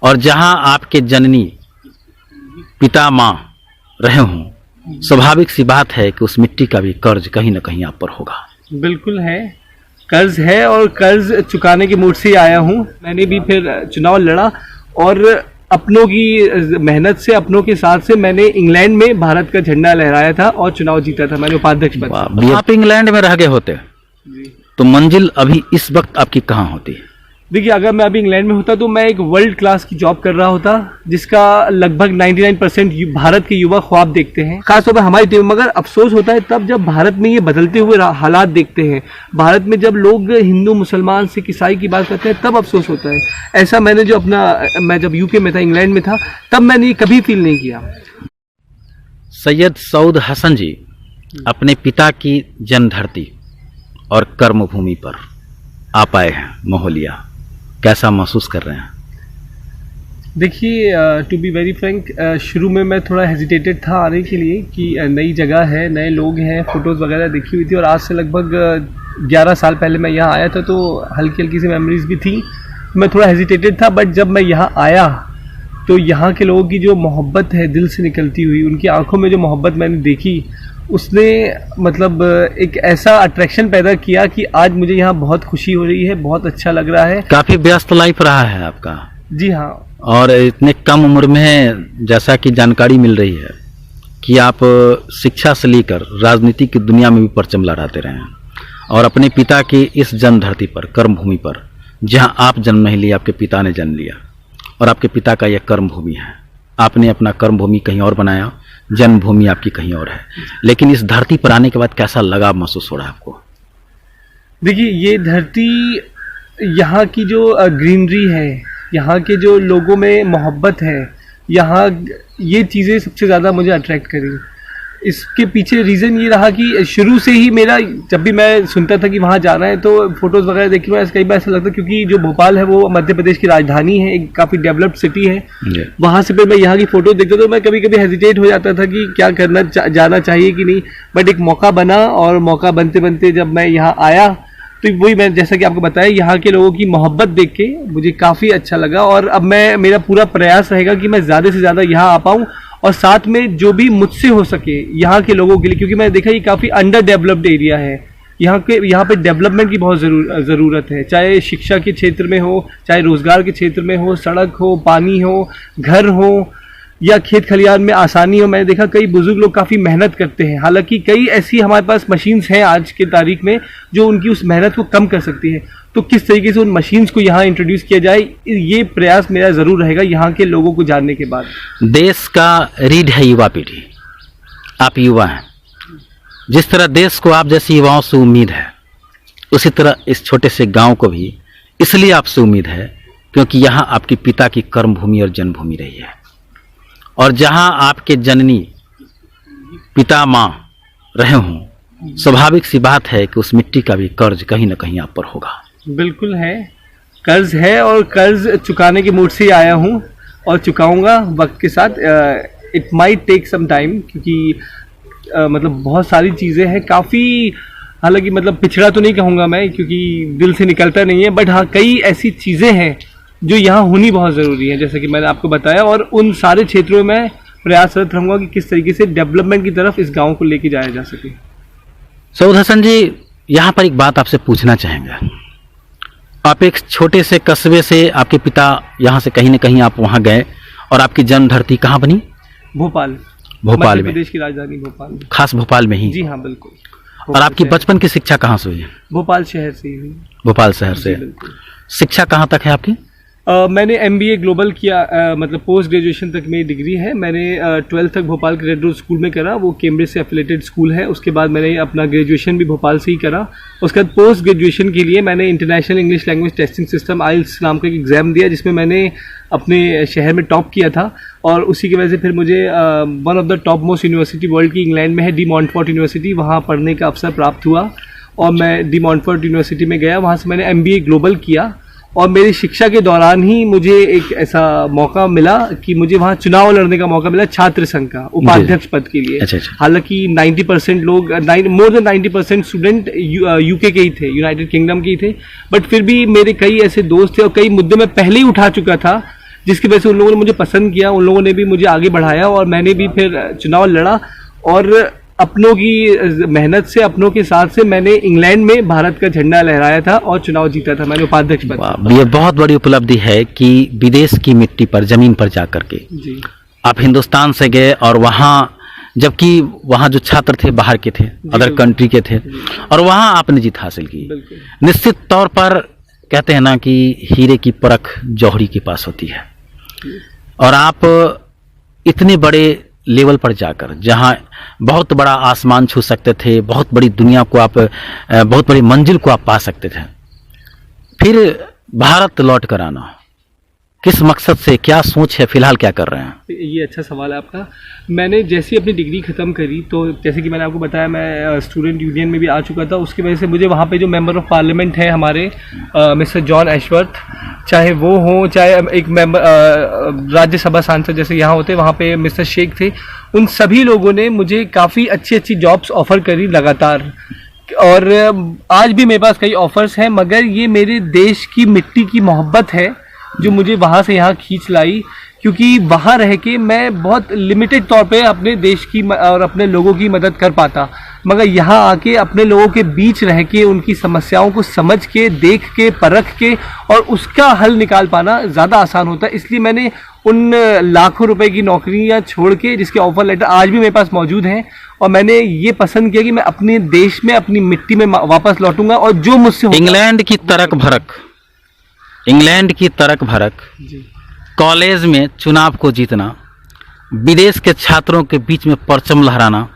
और जहां आपके जननी पिता माँ रहे हों, स्वाभाविक सी बात है कि उस मिट्टी का भी कर्ज कहीं ना कहीं आप पर होगा। बिल्कुल है, कर्ज है और कर्ज चुकाने के मूड से ही आया हूँ। मैंने भी फिर चुनाव लड़ा और अपनों की मेहनत से, अपनों के साथ से मैंने इंग्लैंड में भारत का झंडा लहराया था और चुनाव जीता था मैंने उपाध्यक्ष पद से। आप इंग्लैंड में रह गए होते तो मंजिल अभी इस वक्त आपकी कहाँ होती है? देखिए, अगर मैं अभी इंग्लैंड में होता तो मैं एक वर्ल्ड क्लास की जॉब कर रहा होता, जिसका लगभग 99% भारत के युवा ख्वाब देखते हैं, खासतौर पर हमारी टीम। मगर अफसोस होता है तब जब भारत में ये बदलते हुए हालात देखते हैं। भारत में जब लोग हिंदू, मुसलमान, सिख, ईसाई की बात करते हैं तब अफसोस होता है। ऐसा मैंने मैं जब यूके में था, इंग्लैंड में था, तब मैंने ये कभी फील नहीं किया। सैयद सऊद हसन जी अपने पिता की जन्मधरती और कर्मभूमि पर आप आए हैं मोहलिया, कैसा महसूस कर रहे हैं? देखिए, टू बी वेरी फ्रैंक, शुरू में मैं थोड़ा हेजिटेटेड था आने के लिए कि नई जगह है, नए लोग हैं, फ़ोटोज़ वगैरह देखी हुई थी और आज से लगभग 11 साल पहले मैं यहाँ आया था, तो हल्की हल्की सी मेमोरीज भी थी। मैं थोड़ा हेजिटेटेड था, बट जब मैं यहाँ आया तो यहाँ के लोगों की जो मोहब्बत है दिल से निकलती हुई, उनकी आंखों में जो मोहब्बत मैंने देखी, उसने मतलब एक ऐसा अट्रैक्शन पैदा किया कि आज मुझे यहाँ बहुत खुशी हो रही है, बहुत अच्छा लग रहा है। काफ़ी व्यस्त लाइफ रहा है आपका। जी हाँ। और इतने कम उम्र में जैसा कि जानकारी मिल रही है कि आप शिक्षा से लेकर राजनीति की दुनिया में भी परचम लहराते रहे हैं और अपने पिता की इस जन्म धरती पर, कर्मभूमि पर, जहाँ आप जन्म नहीं लिया, आपके पिता ने जन्म लिया और आपके पिता का यह कर्मभूमि है। आपने अपना कर्मभूमि कहीं और बनाया, जन्मभूमि आपकी कहीं और है, लेकिन इस धरती पर आने के बाद कैसा लगाव महसूस हो रहा है आपको? देखिए, ये धरती, यहाँ की जो ग्रीनरी है, यहाँ के जो लोगों में मोहब्बत है, यहाँ ये चीज़ें सबसे ज़्यादा मुझे अट्रैक्ट करी। इसके पीछे रीज़न ये रहा कि शुरू से ही मेरा, जब भी मैं सुनता था कि वहाँ जाना है तो फोटोज़ वगैरह देखी मैं कई बार ऐसा लगता, क्योंकि जो भोपाल है वो मध्य प्रदेश की राजधानी है, एक काफ़ी डेवलप्ड सिटी है। वहाँ से फिर मैं यहाँ की फ़ोटोज़ देखता तो मैं कभी कभी हेजिटेट हो जाता था कि क्या करना, जाना चाहिए कि नहीं। बट एक मौका बना और मौका बनते बनते जब मैं यहाँ आया तो वही, मैं जैसा कि आपको बताया, यहाँ के लोगों की मोहब्बत देख के मुझे काफ़ी अच्छा लगा। और अब मेरा पूरा प्रयास रहेगा कि मैं ज़्यादा से ज़्यादा यहाँ आ पाऊँ और साथ में जो भी मुझसे हो सके यहाँ के लोगों के लिए, क्योंकि मैंने देखा ये काफ़ी अंडर डेवलप्ड एरिया है। यहाँ पे डेवलपमेंट की बहुत ज़रूरत है, चाहे शिक्षा के क्षेत्र में हो, चाहे रोज़गार के क्षेत्र में हो, सड़क हो, पानी हो, घर हो या खेत खलिहान में आसानी हो। मैंने देखा कई बुजुर्ग लोग काफ़ी मेहनत करते हैं, हालांकि कई ऐसी हमारे पास मशीन्स हैं आज के तारीख में जो उनकी उस मेहनत को कम कर सकती है। तो किस तरीके से उन मशीन्स को यहाँ इंट्रोड्यूस किया जाए, ये प्रयास मेरा ज़रूर रहेगा यहाँ के लोगों को जानने के बाद। देश का रीढ़ है युवा पीढ़ी, आप युवा हैं। जिस तरह देश को आप जैसे युवाओं से उम्मीद है, उसी तरह इस छोटे से गाँव को भी इसलिए आपसे उम्मीद है क्योंकि यहाँ आपके पिता की कर्मभूमि और जन्मभूमि रही है और जहां आपके जननी पिता माँ रहे हों, स्वाभाविक सी बात है कि उस मिट्टी का भी कर्ज कहीं ना कहीं आप पर होगा। बिल्कुल है, कर्ज है और कर्ज चुकाने के मूड से ही आया हूँ और चुकाऊंगा वक्त के साथ। It might take some time, क्योंकि मतलब बहुत सारी चीज़ें हैं काफ़ी, हालांकि मतलब पिछड़ा तो नहीं कहूँगा मैं क्योंकि दिल से निकलता नहीं है, बट हाँ कई ऐसी चीज़ें हैं जो यहाँ होनी बहुत ज़रूरी है, जैसे कि मैंने आपको बताया। और उन सारे क्षेत्रों में प्रयासरत रहूँगा कि किस तरीके से डेवलपमेंट की तरफ इस गांव को लेके जाया जा सके। सऊद हसन जी, यहाँ पर एक बात आपसे पूछना चाहेंगे। आप एक छोटे से कस्बे से, आपके पिता यहाँ से कहीं ना कहीं आप वहाँ गए और आपकी जन्म धरती कहाँ बनी? भोपाल। भोपाल में, प्रदेश की राजधानी भोपाल में। खास भोपाल में ही? जी हाँ, बिल्कुल। और आपकी बचपन की शिक्षा कहाँ से हुई? भोपाल शहर से ही हुई। भोपाल शहर से। शिक्षा कहाँ तक है आपकी? मैंने MBA ग्लोबल किया, मतलब पोस्ट ग्रेजुएशन तक मेरी डिग्री है। मैंने 12th तक भोपाल के रेड रोज स्कूल में करा, वो कैम्ब्रिज से एफिलेटेड स्कूल है। उसके बाद मैंने अपना ग्रेजुएशन भी भोपाल से ही करा। उसके बाद पोस्ट ग्रेजुएशन के लिए मैंने international English language testing system IELTS नाम का एक एग्ज़ाम दिया, जिसमें मैंने अपने शहर में टॉप किया था। और उसी की वजह से फिर मुझे one of the top most university world की इंग्लैंड में है, डी मॉन्टफोर्ट यूनिवर्सिटी, वहाँ पढ़ने का अवसर प्राप्त हुआ और मैं डी मॉन्टफोर्ट यूनिवर्सिटी में गया। वहाँ से मैंने MBA ग्लोबल किया और मेरी शिक्षा के दौरान ही मुझे एक ऐसा मौका मिला कि मुझे वहाँ चुनाव लड़ने का मौका मिला छात्र संघ का उपाध्यक्ष पद के लिए। हालांकि 90% लोग, मोर देन 90% स्टूडेंट UK के ही थे, यूनाइटेड किंगडम के ही थे, बट फिर भी मेरे कई ऐसे दोस्त थे और कई मुद्दे मैं पहले ही उठा चुका था जिसकी वजह से उन लोगों ने मुझे पसंद किया, उन लोगों ने भी मुझे आगे बढ़ाया और मैंने भी फिर चुनाव लड़ा और अपनों की मेहनत से, अपनों के साथ से मैंने इंग्लैंड में भारत का झंडा लहराया था और चुनाव जीता था, मैंने उपाध्यक्ष बना। ये बहुत बड़ी उपलब्धि है कि विदेश की मिट्टी पर, जमीन पर जा करके जी आप हिंदुस्तान से गए और वहाँ, जबकि वहाँ जो छात्र थे बाहर के थे, अदर कंट्री के थे, और वहाँ आपने जीत हासिल की। निश्चित तौर पर कहते हैं ना कि हीरे की परख जौहरी के पास होती है, और आप इतने बड़े लेवल पर जाकर, जहाँ बहुत बड़ा आसमान छू सकते थे, बहुत बड़ी दुनिया को आप, बहुत बड़ी मंजिल को आप पा सकते थे, फिर भारत लौट कर आना किस मकसद से, क्या सोच है, फिलहाल क्या कर रहे हैं? ये अच्छा सवाल है आपका। मैंने जैसे ही अपनी डिग्री ख़त्म करी तो जैसे कि मैंने आपको बताया, मैं स्टूडेंट यूनियन में भी आ चुका था, उसकी वजह से मुझे वहाँ पे जो मेंबर ऑफ पार्लियामेंट है हमारे मिस्टर जॉन एशवर्थ, चाहे वो हों, चाहे एक मेंबर राज्यसभा सांसद जैसे यहाँ होते, वहाँ पे मिस्टर शेख थे, उन सभी लोगों ने मुझे काफ़ी अच्छी अच्छी जॉब्स ऑफ़र करी लगातार, और आज भी मेरे पास कई ऑफ़र्स हैं, मगर ये मेरे देश की मिट्टी की मोहब्बत है जो मुझे वहाँ से यहाँ खींच लाई, क्योंकि वहाँ रह के मैं बहुत लिमिटेड तौर पे अपने देश की और अपने लोगों की मदद कर पाता, मगर यहाँ आके अपने लोगों के बीच रह के उनकी समस्याओं को समझ के, देख के, परख के और उसका हल निकाल पाना ज़्यादा आसान होता है। इसलिए मैंने उन लाखों रुपए की नौकरियाँ छोड़ के, जिसके ऑफर लेटर आज भी मेरे पास मौजूद हैं, और मैंने ये पसंद किया कि मैं अपने देश में, अपनी मिट्टी में वापस लौटूंगा, और जो मुझसे इंग्लैंड की तरक भरक कॉलेज में चुनाव को जीतना, विदेश के छात्रों के बीच में परचम लहराना,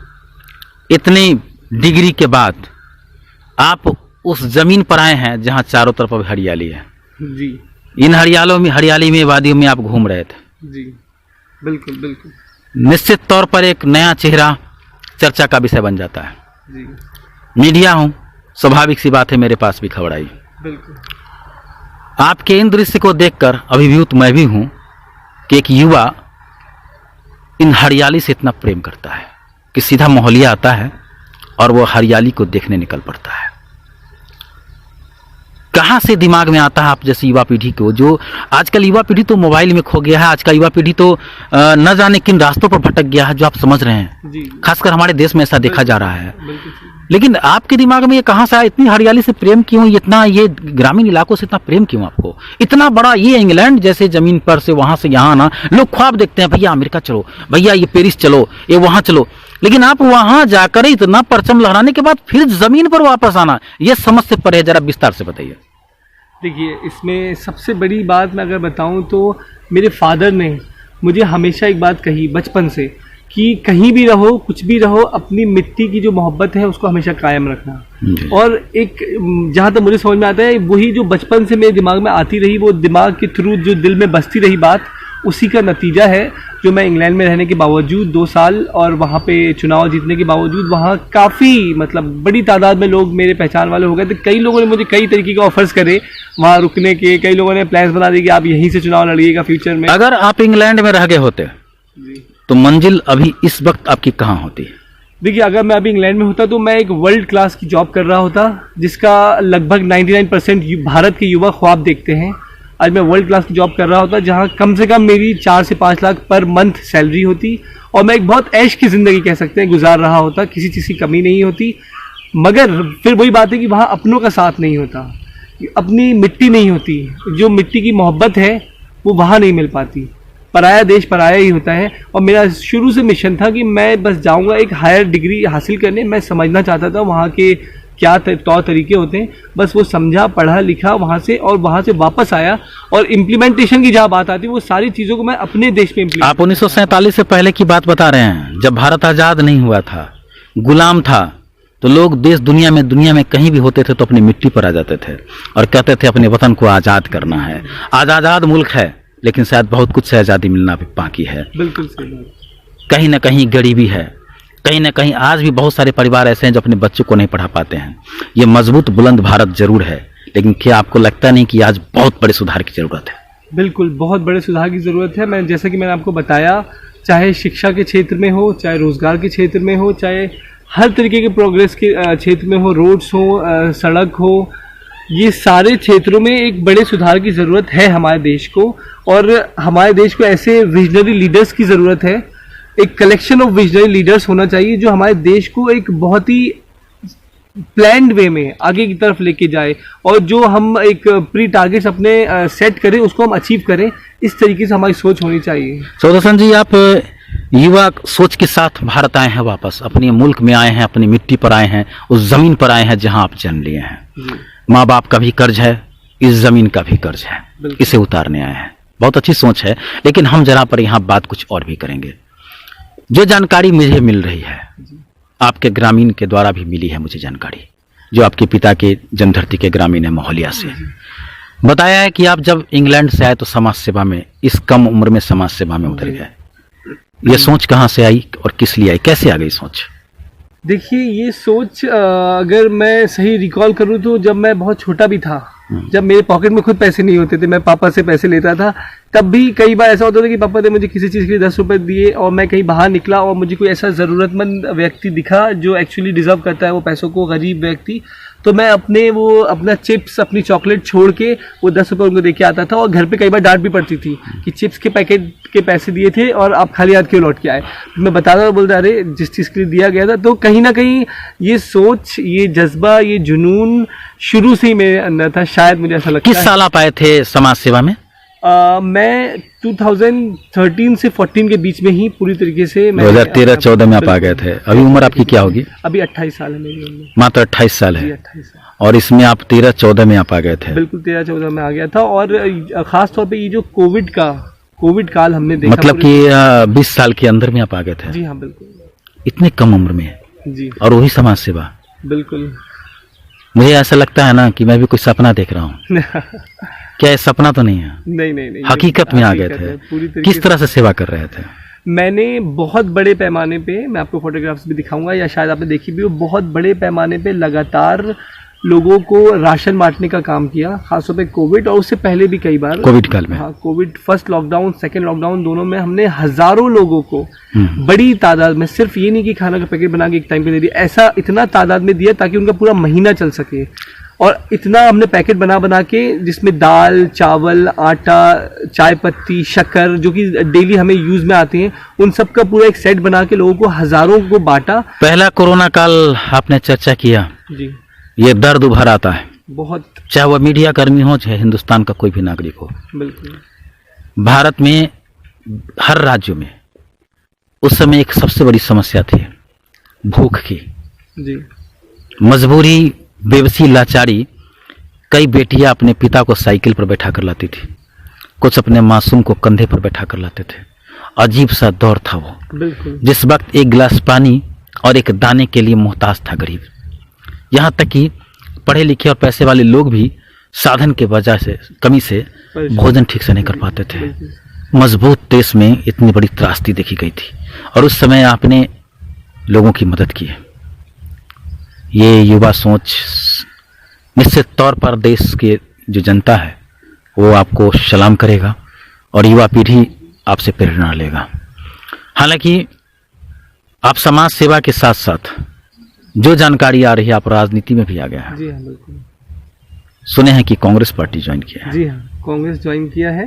इतनी डिग्री के बाद आप उस जमीन पर आए हैं जहां चारों तरफ हरियाली है जी। इन हरियाली में वादियों में आप घूम रहे थे जी, बिल्कुल बिल्कुल। निश्चित तौर पर एक नया चेहरा चर्चा का विषय बन जाता है जी। मीडिया हूं, स्वाभाविक सी बात है मेरे पास भी खबर आई। बिल्कुल। आपके इन दृश्य को देखकर अभिभूत मैं भी हूं कि एक युवा इन हरियाली से इतना प्रेम करता है कि सीधा मोहल्ला आता है और वो हरियाली को देखने निकल पड़ता है। कहां से दिमाग में आता है आप जैसी युवा पीढ़ी को, जो आजकल युवा पीढ़ी तो मोबाइल में खो गया है, आज का युवा पीढ़ी तो न जाने किन रास्तों पर भटक गया है, जो आप समझ रहे हैं जी। खासकर हमारे देश में ऐसा देखा जा रहा है। बिल्कुल। लेकिन आपके दिमाग में ये कहां से आया, इतनी हरियाली से प्रेम क्यों, इतना ये ग्रामीण इलाकों से इतना प्रेम क्यों आपको, इतना बड़ा ये इंग्लैंड जैसे जमीन पर से वहां से यहाँ आना? लोग ख्वाब देखते हैं, भैया अमेरिका चलो, भैया ये पेरिस चलो, ये वहां चलो, लेकिन आप वहां जाकर इतना परचम लहराने के बाद फिर जमीन पर वापस आना, ये समझ से परे है। जरा विस्तार से बताइए। देखिए, इसमें सबसे बड़ी बात मैं अगर बताऊं तो मेरे फादर ने मुझे हमेशा एक बात कही बचपन से कि कहीं भी रहो, कुछ भी रहो, अपनी मिट्टी की जो मोहब्बत है उसको हमेशा कायम रखना। और एक जहाँ तक मुझे समझ में आता है, वही जो बचपन से मेरे दिमाग में आती रही, वो दिमाग के थ्रू जो दिल में बसती रही बात, उसी का नतीजा है जो मैं इंग्लैंड में रहने के बावजूद 2 साल और वहाँ पे चुनाव जीतने के बावजूद वहाँ काफ़ी मतलब बड़ी तादाद में लोग मेरे पहचान वाले हो गए थे। कई लोगों ने मुझे कई तरीके के ऑफर्स करे वहाँ रुकने के, कई लोगों ने प्लान्स बना दिए कि आप यहीं से चुनाव लड़िएगा फ्यूचर में। अगर आप इंग्लैंड में रह गए होते तो मंजिल अभी इस वक्त आपकी कहाँ होती? देखिए, अगर मैं अभी इंग्लैंड में होता तो मैं एक वर्ल्ड क्लास की जॉब कर रहा होता, जिसका लगभग 99% भारत के युवा ख्वाब देखते हैं। आज मैं वर्ल्ड क्लास की जॉब कर रहा होता, जहां कम से कम मेरी 4 से 5 लाख पर मंथ सैलरी होती, और मैं एक बहुत ऐश की ज़िंदगी कह सकते हैं गुजार रहा होता, किसी चीज़ की कमी नहीं होती। मगर फिर वही बात है कि वहाँ अपनों का साथ नहीं होता, अपनी मिट्टी नहीं होती, जो मिट्टी की मोहब्बत है वो वहाँ नहीं मिल पाती। पराया देश पराया ही होता है। और मेरा शुरू से मिशन था कि मैं बस जाऊंगा एक हायर डिग्री हासिल करने। मैं समझना चाहता था वहाँ के क्या तौर तरीके होते हैं, बस वो समझा, पढ़ा, लिखा वहाँ से, और वहाँ से वापस आया। और इम्प्लीमेंटेशन की जहाँ बात आती है, वो सारी चीज़ों को मैं अपने देश में आप 1947 से पहले की बात बता रहे हैं, जब भारत आज़ाद नहीं हुआ था, गुलाम था, तो लोग देश दुनिया में कहीं भी होते थे तो अपनी मिट्टी पर आ जाते थे और कहते थे अपने वतन को आज़ाद करना है। आज आज़ाद मुल्क है, लेकिन शायद बहुत कुछ से आज़ादी मिलना भी बाकी है। बिल्कुल सही। कहीं ना कहीं गरीबी है, कहीं ना कहीं आज भी बहुत सारे परिवार ऐसे हैं जो अपने बच्चों को नहीं पढ़ा पाते हैं। ये मजबूत बुलंद भारत जरूर है, लेकिन क्या आपको लगता नहीं कि आज बहुत बड़े सुधार की जरूरत है? बिल्कुल, बहुत बड़े सुधार की ज़रूरत है। जैसा कि मैंने आपको बताया, चाहे शिक्षा के क्षेत्र में हो, चाहे रोज़गार के क्षेत्र में हो, चाहे हर तरीके के प्रोग्रेस के क्षेत्र में हो, रोड्स हो, सड़क हो, ये सारे क्षेत्रों में एक बड़े सुधार की ज़रूरत है हमारे देश को, और हमारे देश को ऐसे विजनरी लीडर्स की ज़रूरत है। एक कलेक्शन ऑफ विजनरी लीडर्स होना चाहिए जो हमारे देश को एक बहुत ही प्लान्ड वे में आगे की तरफ लेके जाए, और जो हम एक प्री टारगेट्स अपने सेट करें उसको हम अचीव करें। इस तरीके से हमारी सोच होनी चाहिए। सुदर्शन जी, आप युवा सोच के साथ भारत आए हैं, वापस अपने मुल्क में आए हैं, अपनी मिट्टी पर आए हैं, उस जमीन पर आए हैं जहां आप जन्म लिए हैं। माँ बाप का भी कर्ज है, इस जमीन का भी कर्ज है, इसे उतारने आए हैं। बहुत अच्छी सोच है, लेकिन हम जरा पर यहाँ बात कुछ और भी करेंगे। जो जानकारी मुझे मिल रही है, आपके ग्रामीण के द्वारा भी मिली है मुझे जानकारी, जो आपके पिता के जन्मधरती के ग्रामीण है मोहलिया से, बताया है कि आप जब इंग्लैंड से आए तो समाज सेवा में, इस कम उम्र में समाज सेवा में उतर गए। ये सोच कहाँ से आई और किस लिए आई, कैसे आ गई सोच? देखिए, ये सोच अगर मैं सही रिकॉल करूँ तो जब मैं बहुत छोटा भी था, जब मेरे पॉकेट में खुद पैसे नहीं होते थे, मैं पापा से पैसे लेता था, तब भी कई बार ऐसा होता था कि पापा ने मुझे किसी चीज़ के लिए 10 रुपये दिए और मैं कहीं बाहर निकला और मुझे कोई ऐसा ज़रूरतमंद व्यक्ति दिखा जो एक्चुअली डिज़र्व करता है वो पैसों को, गरीब व्यक्ति, तो मैं अपना चिप्स, अपनी चॉकलेट छोड़ के वो 10 रुपये उनको दे के आता था। और घर पे कई बार डांट भी पड़ती थी कि चिप्स के पैकेट के पैसे दिए थे और आप खाली हाथ क्यों लौट के आए। मैं बताता बोलता, अरे जिस चीज़ के लिए दिया गया था। तो कहीं ना कहीं ये सोच, ये जज्बा, ये जुनून शुरू से ही मेरे अंदर था, शायद मुझे ऐसा लगता है। किस साल आप आए थे समाज सेवा में? मैं 2013 से 14 के बीच में ही पूरी तरीके से 2013-14 में आप आ गए थे। अभी उम्र आपकी क्या होगी? अभी 28 साल है मेरी उम्र। मात्र 28 साल है। 28 साल। और इसमें आप 13-14 में आप आ गए थे? बिल्कुल 13-14 में आ गया था। और खास तौर पे ये जो कोविड काल हमने देखा, मतलब कि 20 साल के अंदर में आप आ गए थे? जी हाँ, बिल्कुल। इतने कम उम्र में? जी। और वही समाज सेवा? बिल्कुल। मुझे ऐसा लगता है ना कि मैं भी कुछ सपना देख रहा हूँ। क्या ये सपना तो नहीं है? नहीं, हकीकत में आ गए थे। किस तरह से सेवा कर रहे थे? मैंने बहुत बड़े पैमाने पे, मैं आपको फोटोग्राफ्स भी दिखाऊंगा या शायद आपने देखी भी हो, बहुत बड़े पैमाने पे लगातार लोगों को राशन बांटने का काम किया, खासतौर पे कोविड और उससे पहले भी कई बार। कोविड काल में? हाँ, Covid first lockdown, second lockdown, दोनों में हमने हजारों लोगों को बड़ी तादाद में, सिर्फ ये नहीं कि खाना का पैकेट बना के एक टाइम पे दे दिया, ऐसा इतना तादाद में दिया ताकि उनका पूरा महीना चल सके। और इतना हमने पैकेट बना के, जिसमें दाल, चावल, आटा, चाय पत्ती, शक्कर, जो कि डेली हमें यूज में आते हैं, उन सब का पूरा एक सेट बना के लोगों को, हजारों को बांटा। पहला कोरोना काल आपने चर्चा किया जी। ये दर्द उभर आता है बहुत, चाहे वह मीडिया कर्मी हो, चाहे हिंदुस्तान का कोई भी नागरिक हो। बिल्कुल। भारत में हर राज्यों में उस समय एक सबसे बड़ी समस्या थी भूख की। जी। मजबूरी, बेबसी, लाचारी। कई बेटियां अपने पिता को साइकिल पर बैठा कर लाती थी, कुछ अपने मासूम को कंधे पर बैठा कर लाते थे। अजीब सा दौर था वो, बिल्कुल। जिस वक्त एक गिलास पानी और एक दाने के लिए मोहताज था गरीब। यहाँ तक कि पढ़े लिखे और पैसे वाले लोग भी साधन के वजह से, कमी से भोजन ठीक से नहीं कर पाते थे। मजबूत देश में इतनी बड़ी त्रासदी देखी गई थी और उस समय आपने लोगों की मदद की है। ये युवा सोच निश्चित तौर पर देश के जो जनता है वो आपको सलाम करेगा और युवा पीढ़ी आपसे प्रेरणा लेगा। हालांकि आप समाज सेवा के साथ साथ जो जानकारी आ रही है, आप राजनीति में भी आ गया है। जी हाँ, बिल्कुल। सुने हैं कि कांग्रेस पार्टी ज्वाइन किया है? जी हाँ, कांग्रेस ज्वाइन किया है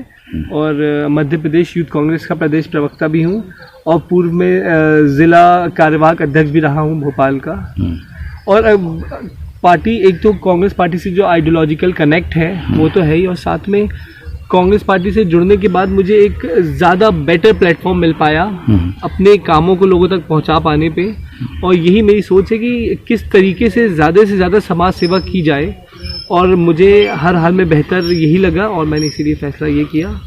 और मध्य प्रदेश यूथ कांग्रेस का प्रदेश प्रवक्ता भी हूँ और पूर्व में जिला कार्यवाहक अध्यक्ष भी रहा हूँ भोपाल का। और पार्टी, एक तो कांग्रेस पार्टी से जो आइडियोलॉजिकल कनेक्ट है वो तो है ही, और साथ में कांग्रेस पार्टी से जुड़ने के बाद मुझे एक ज़्यादा बेटर प्लेटफॉर्म मिल पाया अपने कामों को लोगों तक पहुंचा पाने पे। और यही मेरी सोच है कि किस तरीके से ज़्यादा समाज सेवा की जाए, और मुझे हर हाल में बेहतर यही लगा और मैंने इसीलिए फैसला ये किया।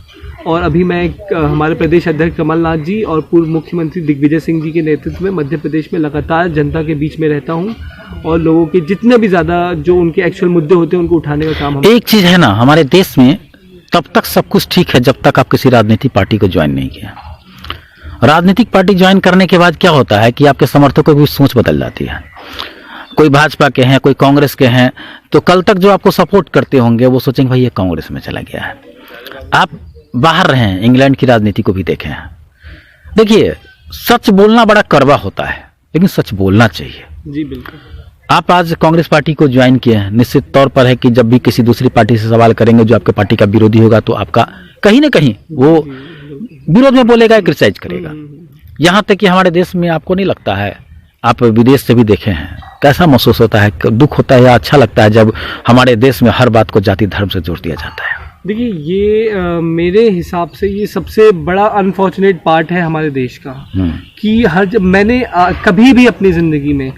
और अभी मैं हमारे प्रदेश अध्यक्ष कमलनाथ जी और पूर्व मुख्यमंत्री दिग्विजय सिंह जी के नेतृत्व में मध्य प्रदेश में लगातार जनता के बीच में रहता हूँ और लोगों के जितने भी ज़्यादा जो उनके एक्चुअल मुद्दे होते हैं उनको उठाने का काम। एक चीज़ है ना, हमारे देश में तब तक सब कुछ ठीक है जब तक आप किसी राजनीतिक पार्टी को ज्वाइन नहीं किया। राजनीतिक पार्टी ज्वाइन करने के बाद क्या होता है कि आपके समर्थकों की सोच बदल जाती है। कोई भाजपा के हैं, कोई कांग्रेस के हैं, तो कल तक जो आपको सपोर्ट करते होंगे वो सोचेंगे भाई ये कांग्रेस में चला गया है। आप बाहर रहे, इंग्लैंड की राजनीति को भी देखे हैं। देखिए, सच बोलना बड़ा कड़वा होता है लेकिन सच बोलना चाहिए। जी बिल्कुल। आप आज कांग्रेस पार्टी को ज्वाइन किए हैं, निश्चित तौर पर है कि जब भी किसी दूसरी पार्टी से सवाल करेंगे जो आपके पार्टी का विरोधी होगा तो आपका कहीं ना कहीं वो विरोध में बोलेगा, क्रिटिसाइज करेगा। यहाँ तक कि हमारे देश में आपको नहीं लगता है, आप विदेश से भी देखे हैं, कैसा महसूस होता है, दुख होता है या अच्छा लगता है जब हमारे देश में हर बात को जाति धर्म से जोड़ दिया जाता है? देखिए ये मेरे हिसाब से ये सबसे बड़ा अनफॉर्चुनेट पार्ट है हमारे देश का कि जब मैंने कभी भी अपनी ज़िंदगी में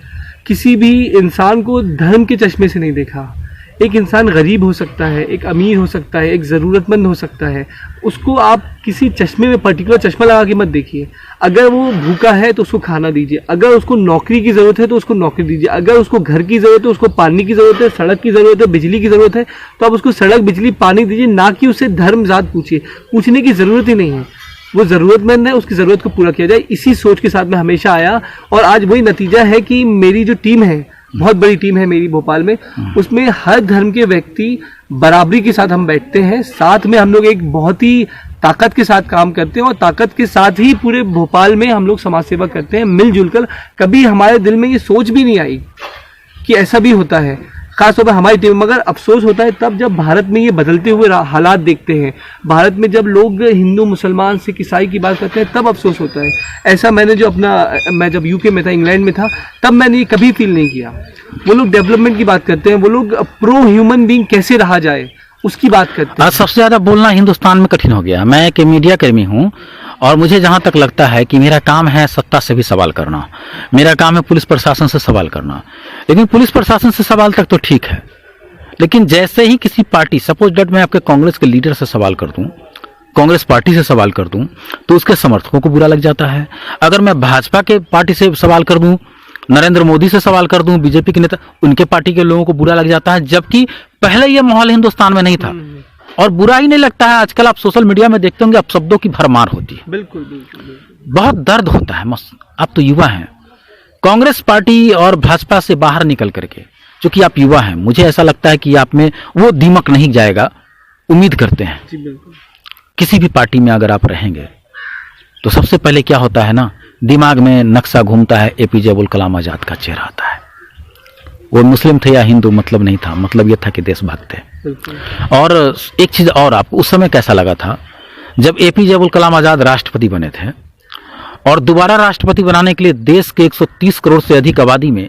किसी भी इंसान को धर्म के चश्मे से नहीं देखा। एक इंसान गरीब हो सकता है, एक अमीर हो सकता है, एक ज़रूरतमंद हो सकता है, उसको आप किसी चश्मे में पर्टिकुलर चश्मा लगा के मत देखिए। अगर वो भूखा है तो उसको खाना दीजिए, अगर उसको नौकरी की ज़रूरत है तो उसको नौकरी दीजिए, अगर उसको घर की ज़रूरत है, उसको पानी की ज़रूरत है, सड़क की ज़रूरत है, बिजली की ज़रूरत है, तो आप उसको सड़क, बिजली, पानी दीजिए, ना कि उससे धर्म जात पूछिए। पूछने की ज़रूरत ही नहीं है, वो ज़रूरतमंद है, उसकी ज़रूरत को पूरा किया जाए, इसी सोच के साथ मैं हमेशा आया। और आज वही नतीजा है कि मेरी जो टीम है, बहुत बड़ी टीम है मेरी भोपाल में, उसमें हर धर्म के व्यक्ति बराबरी के साथ हम बैठते हैं। साथ में हम लोग एक बहुत ही ताकत के साथ काम करते हैं और ताकत के साथ ही पूरे भोपाल में हम लोग समाज सेवा करते हैं मिलजुल कर। कभी हमारे दिल में ये सोच भी नहीं आई कि ऐसा भी होता है, खासतौर पर हमारी टीम। मगर अफसोस होता है तब जब भारत में ये बदलते हुए हालात देखते हैं, भारत में जब लोग हिंदू, मुसलमान, सिख, ईसाई की बात करते हैं, तब अफसोस होता है। ऐसा मैंने मैं जब यूके में था, इंग्लैंड में था, तब मैंने ये कभी फील नहीं किया। वो लोग डेवलपमेंट की बात करते हैं, वो लोग प्रो ह्यूमन बीइंग कैसे रहा जाए उसकी बात करते हैं। आज सबसे ज्यादा बोलना हिंदुस्तान में कठिन हो गया। मैं एक मीडिया कर्मी हूँ और मुझे जहां तक लगता है कि मेरा काम है सत्ता से भी सवाल करना, मेरा काम है पुलिस प्रशासन से सवाल करना। लेकिन पुलिस प्रशासन से सवाल तक तो ठीक है, लेकिन जैसे ही किसी पार्टी, सपोज डेट मैं आपके कांग्रेस के लीडर से सवाल कर दूं, कांग्रेस पार्टी से सवाल कर दूं, तो उसके समर्थकों को बुरा लग जाता है। अगर मैं भाजपा के पार्टी से सवाल कर दूं, नरेंद्र मोदी से सवाल कर दूं, बीजेपी के नेता, उनके पार्टी के लोगों को बुरा लग जाता है। जबकि पहले यह माहौल हिंदुस्तान में नहीं था। और बुरा ही नहीं लगता है। आजकल आप सोशल मीडिया में देखते होंगे, अब शब्दों की भरमार होती है। बिल्कुल बिल्कुल, बिल्कुल। बहुत दर्द होता है। आप तो युवा हैं, कांग्रेस पार्टी और भाजपा से बाहर निकल करके, क्योंकि आप युवा हैं, मुझे ऐसा लगता है कि आप में वो दीमक नहीं जाएगा। उम्मीद करते हैं जी बिल्कुल। किसी भी पार्टी में अगर आप रहेंगे तो सबसे पहले क्या होता है ना, दिमाग में नक्शा घूमता है, एपीजे अब्दुल कलाम आजाद का चेहरा आता है। वो मुस्लिम थे या हिंदू मतलब नहीं था, मतलब ये था कि देशभक्त थे। और एक चीज और, आपको उस समय कैसा लगा था जब एपीजे अब्दुल कलाम आजाद राष्ट्रपति बने थे और दोबारा राष्ट्रपति बनाने के लिए देश के 130 करोड़ से अधिक आबादी में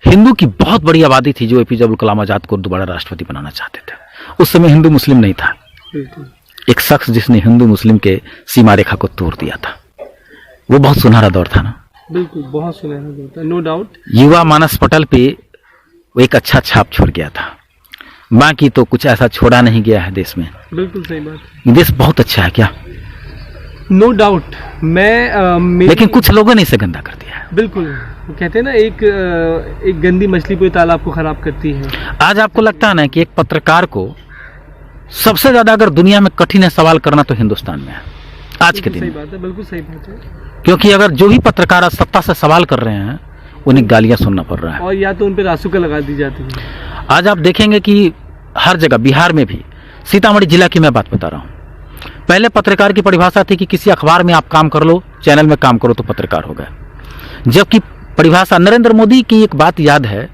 हिंदू की बहुत बड़ी आबादी थी जो एपीजे अब्दुल कलाम आजाद को दोबारा राष्ट्रपति बनाना चाहते थे। उस समय हिंदू मुस्लिम नहीं था, एक शख्स जिसने हिंदू मुस्लिम के सीमा रेखा को तोड़ दिया था। वो बहुत सुनहरा दौर था ना। बिल्कुल, बहुत सुनहरा दौर था, नो डाउट। युवा मानस पटल पे वो एक अच्छा छाप छोड़ गया था, बाकी तो कुछ ऐसा छोड़ा नहीं गया है देश में। बिल्कुल सही बात है। देश बहुत अच्छा है क्या? No doubt. लेकिन कुछ लोगों ने इसे गंदा कर दिया है। बिल्कुल, वो कहते हैं ना, एक गंदी मछली पूरे तालाब को खराब करती है। आज आपको लगता है ना कि एक पत्रकार को सबसे ज्यादा अगर दुनिया में कठिन है सवाल करना तो हिंदुस्तान में है आज के दिन। सही बात है, बिल्कुल सही बात है। क्योंकि अगर जो भी पत्रकार आज सत्ता से सवाल कर रहे हैं उन्हें गालियां सुनना पड़ रहा है, और या तो उन पर रासुका लगा दी जाती है। आज आप देखेंगे कि हर जगह, बिहार में भी, सीतामढ़ी जिला की मैं बात बता रहा हूं, पहले पत्रकार की परिभाषा थी कि किसी अखबार में आप काम कर लो, चैनल में काम करो तो पत्रकार हो गए। जबकि परिभाषा नरेंद्र मोदी की एक बात याद है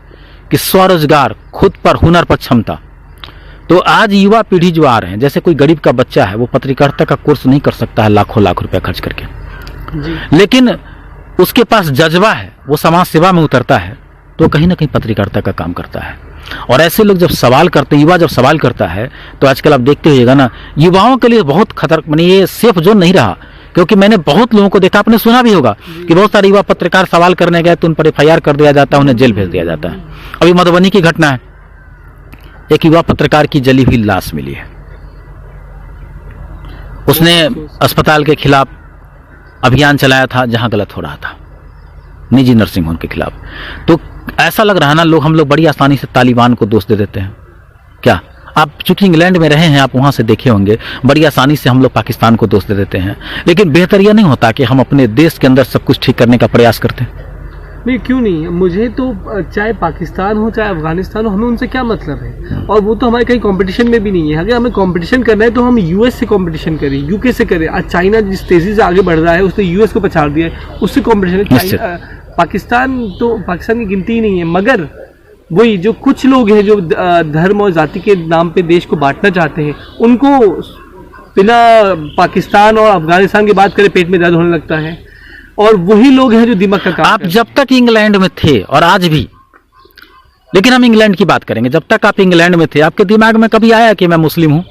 कि स्वरोजगार, खुद पर, हुनर पर क्षमता। तो आज युवा पीढ़ी जो आ रहे हैं, जैसे कोई गरीब का बच्चा है, वो पत्रकारिता का कोर्स नहीं कर सकता है लाखों लाख रुपया खर्च करके जी। लेकिन उसके पास जज्बा है, वो समाज सेवा में उतरता है, तो कहीं ना कहीं पत्रकारिता का काम करता है। और ऐसे लोग जब सवाल करते हैं, युवा जब सवाल करता है, तो आजकल आप देखते होइएगा ना, युवाओं के लिए बहुत खतरनाक, माने ये सेफ जोन नहीं रहा। क्योंकि मैंने बहुत लोगों को देखा, आपने सुना भी होगा कि बहुत सारे युवा पत्रकार सवाल करने गए तो उन पर FIR कर दिया जाता है, उन्हें जेल भेज दिया जाता है। अभी मधुबनी की घटना है, एक युवा पत्रकार की जली हुई लाश मिली है। उसने अस्पताल के खिलाफ अभियान चलाया था जहां गलत हो रहा था, निजी नर्सिंग होम के खिलाफ। तो ऐसा लग रहा है ना, हम लोग बड़ी आसानी से तालिबान को दोष दे देते हैं क्या? आप चूंकि इंग्लैंड में रहे हैं, आप वहां से देखे होंगे, बड़ी आसानी से हम लोग पाकिस्तान को दोष दे देते हैं। लेकिन बेहतर यह नहीं होता कि हम अपने देश के अंदर सब कुछ ठीक करने का प्रयास करते हैं? नहीं, क्यों नहीं। मुझे तो चाहे पाकिस्तान हो चाहे अफगानिस्तान हो, हमें उनसे क्या मतलब है। और वो तो हमारे कहीं कंपटीशन में भी नहीं है। अगर हमें कंपटीशन करना है तो हम US से कंपटीशन करें, UK से करें। आज चाइना जिस तेजी से आगे बढ़ रहा है, उसने US को पछाड़ दिया है, उससे कंपटीशन। पाकिस्तान की गिनती ही नहीं है, मगर वही जो कुछ लोग हैं जो धर्म और जाति के नाम पे देश को बांटना चाहते हैं, उनको बिना पाकिस्तान और अफगानिस्तान की बात करें पेट में दर्द होने लगता है। और वही लोग हैं जो दिमाग का काम आप करते हैं। जब तक इंग्लैंड में थे और आज भी, लेकिन हम इंग्लैंड की बात करेंगे, जब तक आप इंग्लैंड में थे आपके दिमाग में कभी आया कि मैं मुस्लिम हूं?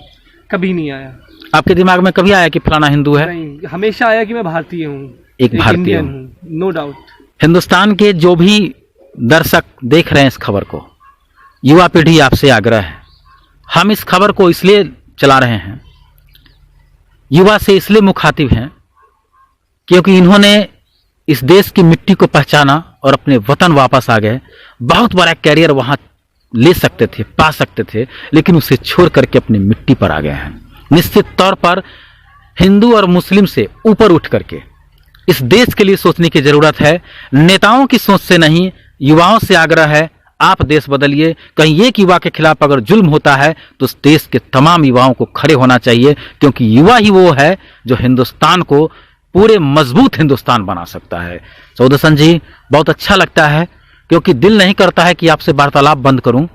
कभी नहीं आया। आपके दिमाग में कभी आया कि फलाना हिंदू है? नहीं, हमेशा आया कि मैं भारतीय हूँ, एक भारतीय इंडियन हूं। हूँ, नो डाउट। हिंदुस्तान के जो भी दर्शक देख रहे हैं इस खबर को, युवा पीढ़ी आपसे आग्रह है, हम इस खबर को इसलिए चला रहे हैं, युवा से इसलिए मुखातिब हैं क्योंकि इन्होंने इस देश की मिट्टी को पहचाना और अपने वतन वापस आ गए। बहुत बड़ा कैरियर वहां ले सकते थे, पा सकते थे, लेकिन उसे छोड़ करके अपनी मिट्टी पर आ गए हैं। निश्चित तौर पर हिंदू और मुस्लिम से ऊपर उठ करके इस देश के लिए सोचने की जरूरत है। नेताओं की सोच से नहीं, युवाओं से आग्रह है, आप देश बदलिए। कहीं एक युवा के खिलाफ अगर जुल्म होता है तो उस देश के तमाम युवाओं को खड़े होना चाहिए, क्योंकि युवा ही वो है जो हिंदुस्तान को पूरे मजबूत हिंदुस्तान बना सकता है। सौदसन जी, बहुत अच्छा लगता है, क्योंकि दिल नहीं करता है कि आपसे वार्तालाप बंद करूं।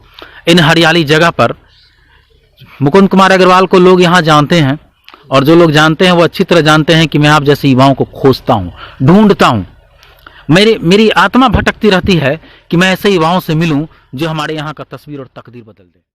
इन हरियाली जगह पर मुकुंद कुमार अग्रवाल को लोग यहां जानते हैं, और जो लोग जानते हैं वो अच्छी तरह जानते हैं कि मैं आप जैसे युवाओं को खोजता हूं, ढूंढता हूं। मेरी आत्मा भटकती रहती है कि मैं ऐसे युवाओं से मिलूं जो हमारे यहाँ का तस्वीर और तकदीर बदल दे।